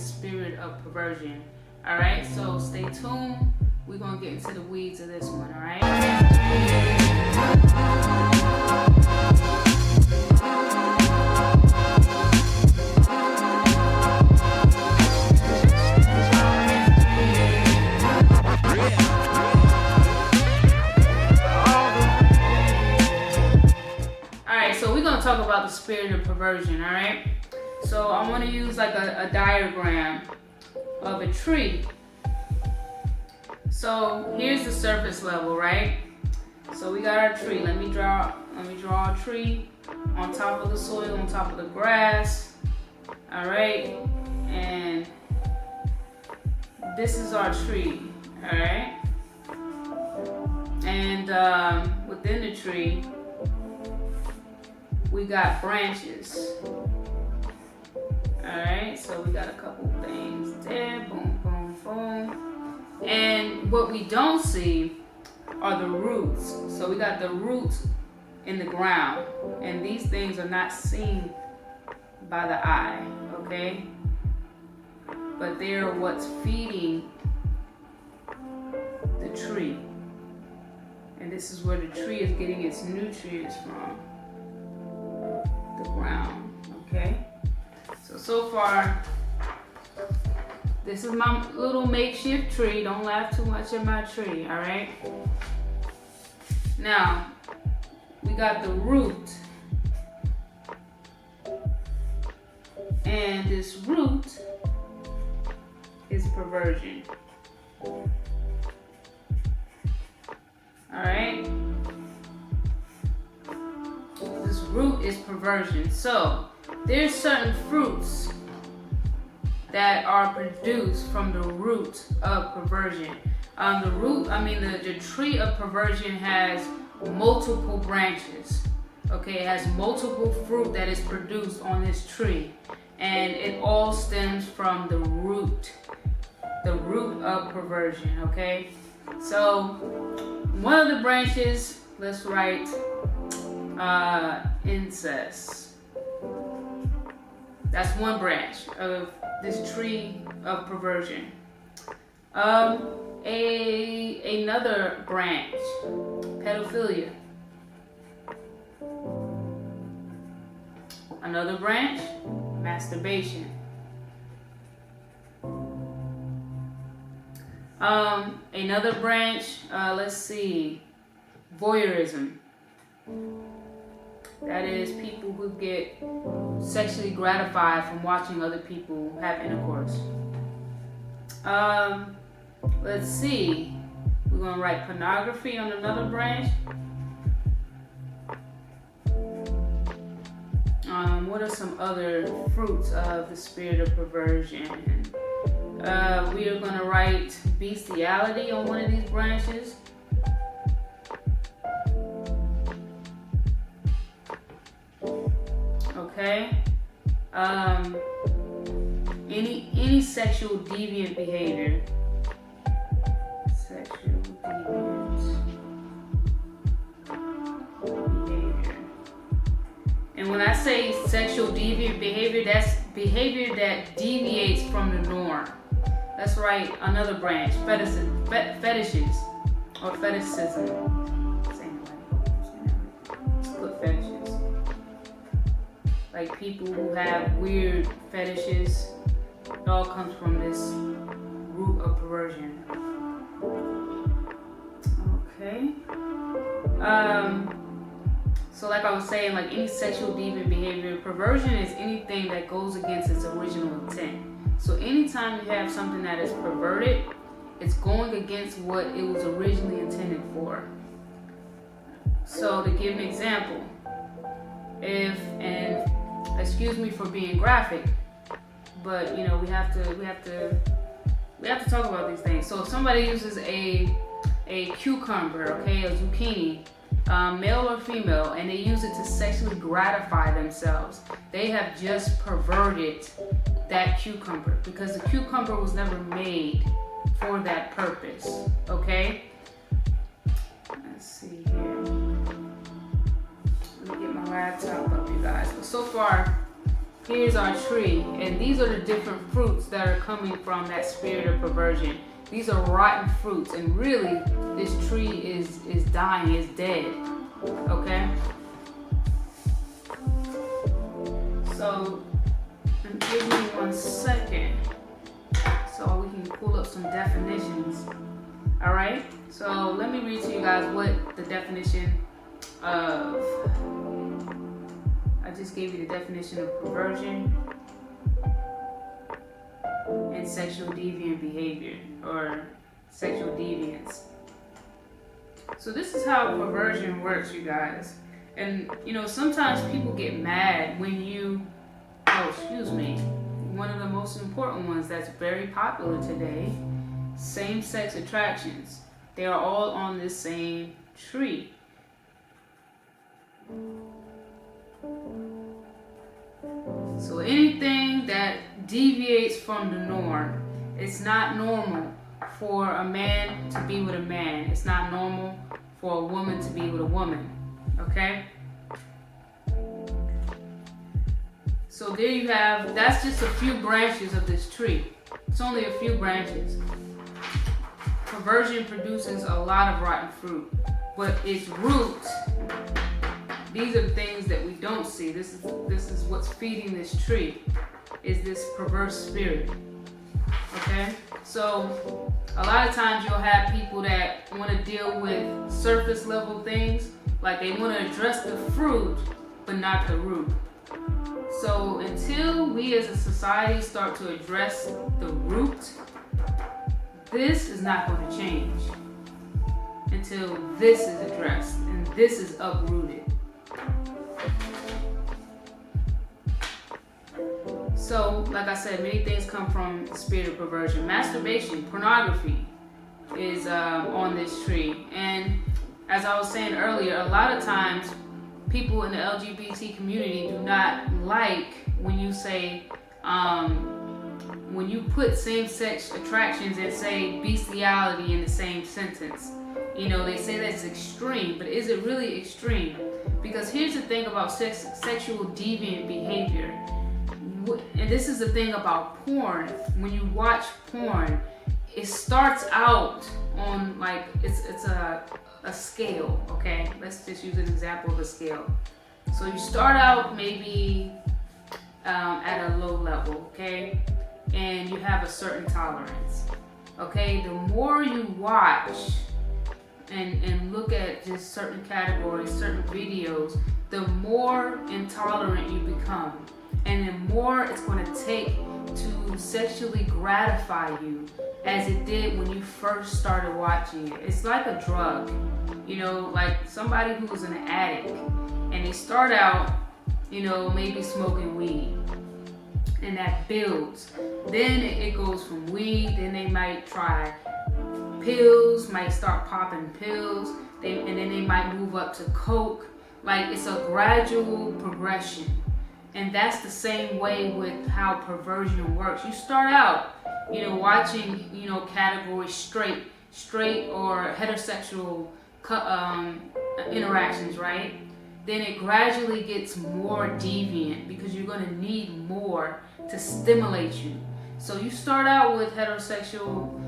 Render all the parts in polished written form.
spirit of perversion. All right, so stay tuned. We're gonna get into the weeds of this one. All right. So we're going to talk about the spirit of perversion, all right? So I want to use like a diagram of a tree. So here's the surface level, right? So we got our tree. Let me draw a tree on top of the soil, on top of the grass. All right? And this is our tree, all right? And within the tree, we got branches. Alright, so we got a couple things there. Boom, boom, boom. And what we don't see are the roots. So we got the roots in the ground. And these things are not seen by the eye, okay? But they're what's feeding the tree. And this is where the tree is getting its nutrients from. The ground, okay? So far, this is my little makeshift tree. Don't laugh too much at my tree, all right? Now, we got the root. And this root is perversion. All right? This root is perversion. So there's certain fruits that are produced from the root of perversion. The tree of perversion has multiple branches. Okay, it has multiple fruit that is produced on this tree, and it all stems from the root of perversion. Okay, so one of the branches, let's write incest. That's one branch of this tree of perversion. Another branch, pedophilia. Another branch, masturbation. Another branch, let's see, voyeurism. That is people who get sexually gratified from watching other people have intercourse. Let's see. We're going to write pornography on another branch. What are some other fruits of the spirit of perversion? We are going to write bestiality on one of these branches. Okay. Any sexual deviant behavior. Sexual deviant behavior. And when I say sexual deviant behavior, that's behavior that deviates from the norm. Let's write another branch, fetishes or fetishism. Let's put fetishes. Like people who have weird fetishes. It all comes from this root of perversion. Okay. So like I was saying, like any sexual deviant behavior, perversion is anything that goes against its original intent. So anytime you have something that is perverted, it's going against what it was originally intended for. So to give an example, and excuse me for being graphic, but you know we have to talk about these things. So if somebody uses a cucumber, okay, a zucchini, male or female, and they use it to sexually gratify themselves, they have just perverted that cucumber because the cucumber was never made for that purpose. Okay? Let's see here. Let me get my laptop up, you guys. But so far, here's our tree, and these are the different fruits that are coming from that spirit of perversion. These are rotten fruits, and really, this tree is dying, is dead. Okay? So, give me 1 second so we can pull up some definitions. Alright? So, let me read to you guys what the definition of... I just gave you the definition of perversion and sexual deviant behavior, or sexual deviance. So this is how perversion works, you guys. And you know, sometimes people get mad when you, one of the most important ones that's very popular today, same-sex attractions. They are all on this same tree. So anything that deviates from the norm, it's not normal for a man to be with a man. It's not normal for a woman to be with a woman. Okay? So there you have, that's just a few branches of this tree. It's only a few branches. Perversion produces a lot of rotten fruit, but its roots, these are the things that we don't see. This is what's feeding this tree, is this perverse spirit. Okay? So a lot of times you'll have people that want to deal with surface level things, like they want to address the fruit, but not the root. So until we as a society start to address the root, this is not going to change. Until this is addressed and this is uprooted. So, like I said, many things come from the spirit of perversion. Masturbation, pornography is on this tree. And as I was saying earlier, a lot of times people in the LGBT community do not like when you say, when you put same-sex attractions and say bestiality in the same sentence. You know, they say that's extreme, but is it really extreme? Because here's the thing about sexual deviant behavior. And this is the thing about porn. When you watch porn, it starts out on like, it's a scale, okay? Let's just use an example of a scale. So you start out maybe at a low level, okay? And you have a certain tolerance, okay? The more you watch and look at just certain categories, certain videos, the more intolerant you become. And the more it's going to take to sexually gratify you as it did when you first started watching it. It's like a drug, you know, like somebody who was an addict and they start out, you know, maybe smoking weed, and that builds. Then it goes from weed, then they might try pills, might start popping pills, and then they might move up to coke. Like, it's a gradual progression. And that's the same way with how perversion works. You start out, you know, watching, you know, categories straight or heterosexual interactions, right? Then it gradually gets more deviant because you're going to need more to stimulate you. So you start out with heterosexual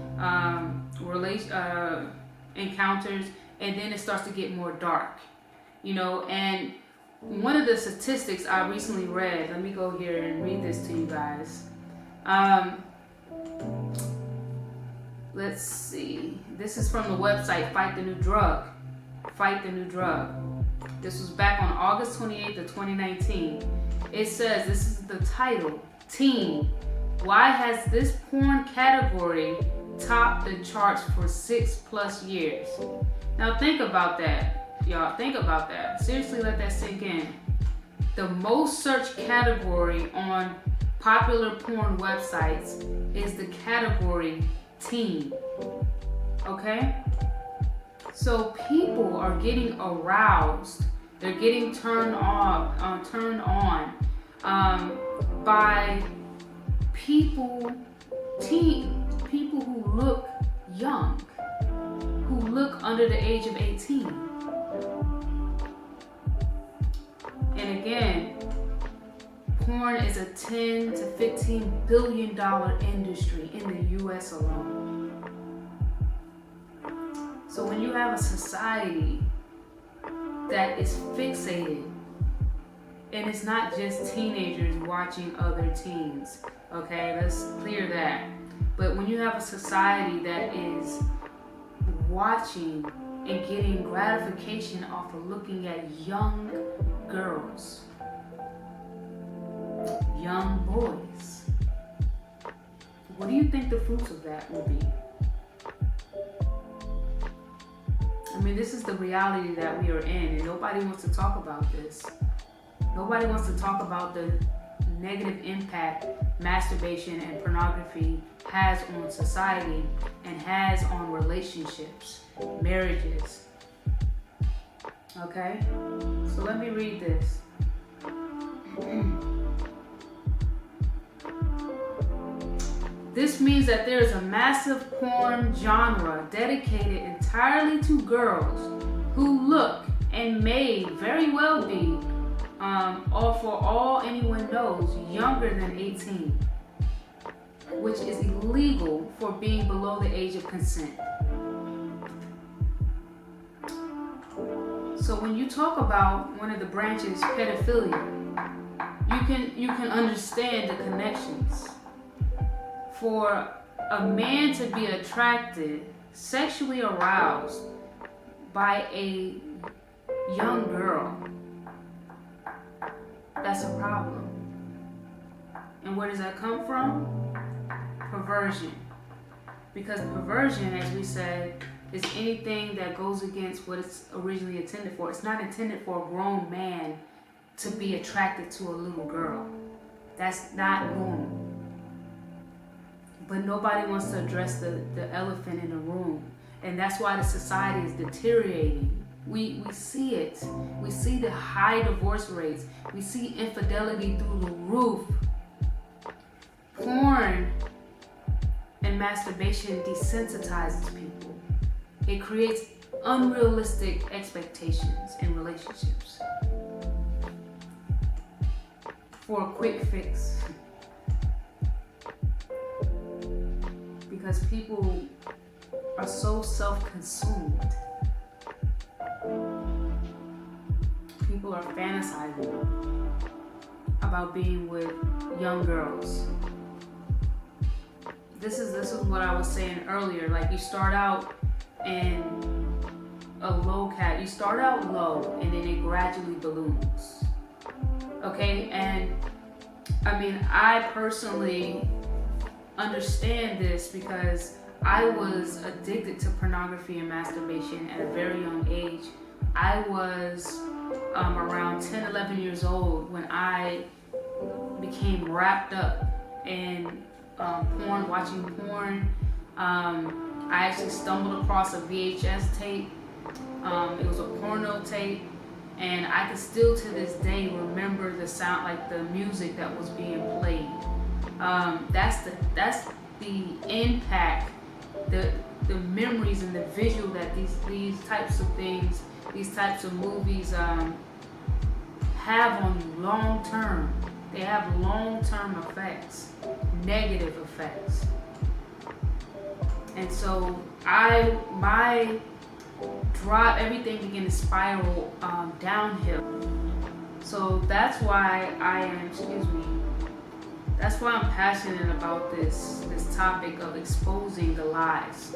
encounters, and then it starts to get more dark, you know. And one of the statistics I recently read, let me go here and read this to you guys. Let's see. This is from the website Fight the New Drug. Fight the New Drug. This was back on August 28th of 2019. It says, this is the title, Teen. Why has this porn category topped the charts for 6+ years? Now think about that. Y'all, think about that. Seriously, let that sink in. The most searched category on popular porn websites is the category teen. Okay? So people are getting aroused. They're getting turned on by people who look young, who look under the age of 18. And again, porn is a 10 to 15 billion dollar industry in the US alone. So when you have a society that is fixated, and it's not just teenagers watching other teens, okay, let's clear that. But when you have a society that is watching and getting gratification off of looking at young girls, young boys, what do you think the fruits of that will be? I mean, this is the reality that we are in, and nobody wants to talk about this. Nobody wants to talk about the negative impact masturbation and pornography has on society and has on relationships, marriages. Okay? So let me read this. This means that there is a massive porn genre dedicated entirely to girls who look and may very well be, or for all anyone knows, younger than 18, which is illegal for being below the age of consent. So when you talk about one of the branches, pedophilia, you can understand the connections. For a man to be attracted, sexually aroused by a young girl, that's a problem. And where does that come from? Perversion. Because perversion, as we said, is anything that goes against what it's originally intended for. It's not intended for a grown man to be attracted to a little girl. That's not normal. But nobody wants to address the elephant in the room. And that's why the society is deteriorating. We see it. We see the high divorce rates. We see infidelity through the roof. Porn and masturbation desensitizes people. It creates unrealistic expectations in relationships for a quick fix. Because people are so self-consumed. People are fantasizing about being with young girls. This is what I was saying earlier. Like, you start out in a low cat. You start out low and then it gradually balloons. Okay, and I mean, I personally understand this because I was addicted to pornography and masturbation at a very young age. I was around 10, 11 years old when I became wrapped up in porn, watching porn. I actually stumbled across a VHS tape. It was a porno tape, and I can still to this day remember the sound, like the music that was being played. That's the impact, the memories and the visual that these types of things, these types of movies have on you long term. They have long-term effects, negative effects. And so everything began to spiral downhill. So that's why that's why I'm passionate about this topic of exposing the lies.